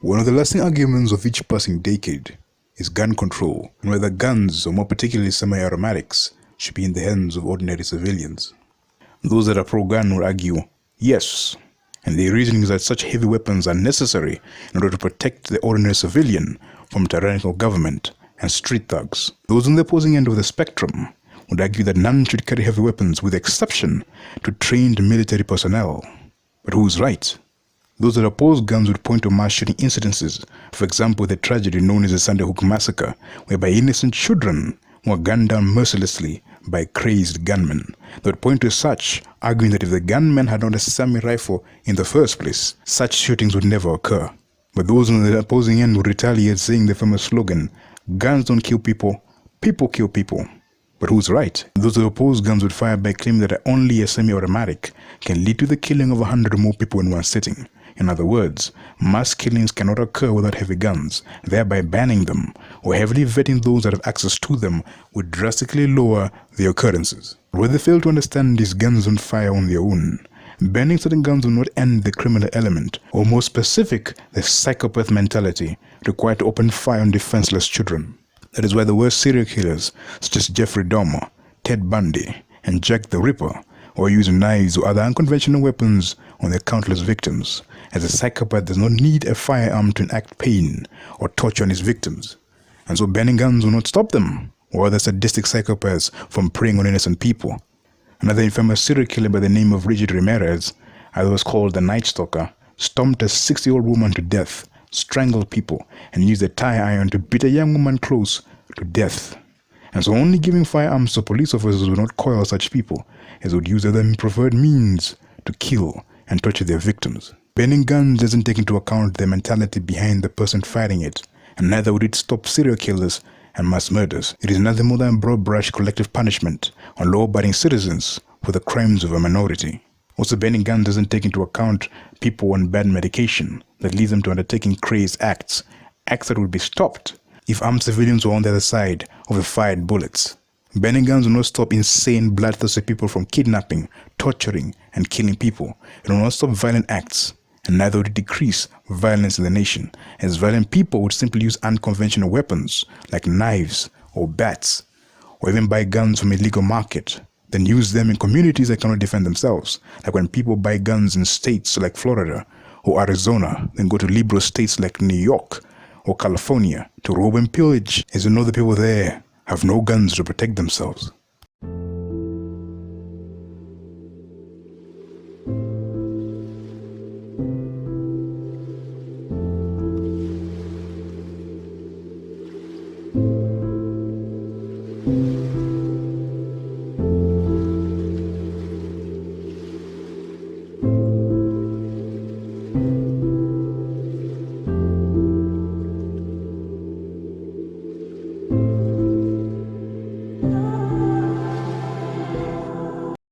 One of the lasting arguments of each passing decade is gun control and whether guns, or more particularly semi-automatics, should be in the hands of ordinary civilians. Those that are pro-gun will argue, yes, and their reasoning is that such heavy weapons are necessary in order to protect the ordinary civilian from tyrannical government and street thugs. Those on the opposing end of the spectrum would argue that none should carry heavy weapons with exception to trained military personnel. But who's right? Those that oppose guns would point to mass shooting incidences, for example the tragedy known as the Sunday Hook Massacre, whereby innocent children were gunned down mercilessly by crazed gunmen. They would point to such, arguing that if the gunman had not a semi-rifle in the first place, such shootings would never occur. But those on the opposing end would retaliate, saying the famous slogan, "Guns don't kill people, people kill people." But who's right? Those who oppose guns would fire back, claiming that only a semi-automatic can lead to the killing of 100 or more people in one sitting. In other words, mass killings cannot occur without heavy guns, thereby banning them, or heavily vetting those that have access to them would drastically lower the occurrences. Where they fail to understand these guns don't fire on their own. Banning certain guns will not end the criminal element, or more specific, the psychopath mentality required to open fire on defenseless children. That is why the worst serial killers, such as Jeffrey Dahmer, Ted Bundy, and Jack the Ripper, or use knives or other unconventional weapons on their countless victims, as a psychopath does not need a firearm to enact pain or torture on his victims. And so banning guns will not stop them, or other sadistic psychopaths, from preying on innocent people. Another infamous serial killer by the name of Richard Ramirez, otherwise called the Night Stalker, stomped a 60-year-old woman to death, strangled people, and used a tire iron to beat a young woman close to death. And so only giving firearms to police officers would not coil such people, as would use other preferred means to kill and torture their victims. Banning guns doesn't take into account the mentality behind the person fighting it, and neither would it stop serial killers and mass murders. It is nothing more than broad-brush collective punishment on law-abiding citizens for the crimes of a minority. Also, banning guns doesn't take into account people on bad medication that leads them to undertaking crazed acts that would be stopped if armed civilians were on the other side of the fired bullets. Banning guns will not stop insane, bloodthirsty people from kidnapping, torturing, and killing people. It will not stop violent acts, and neither would it decrease violence in the nation, as violent people would simply use unconventional weapons like knives or bats, or even buy guns from a illegal market, then use them in communities that cannot defend themselves, like when people buy guns in states like Florida or Arizona, then go to liberal states like New York or California to rob and pillage, as you know the people there have no guns to protect themselves.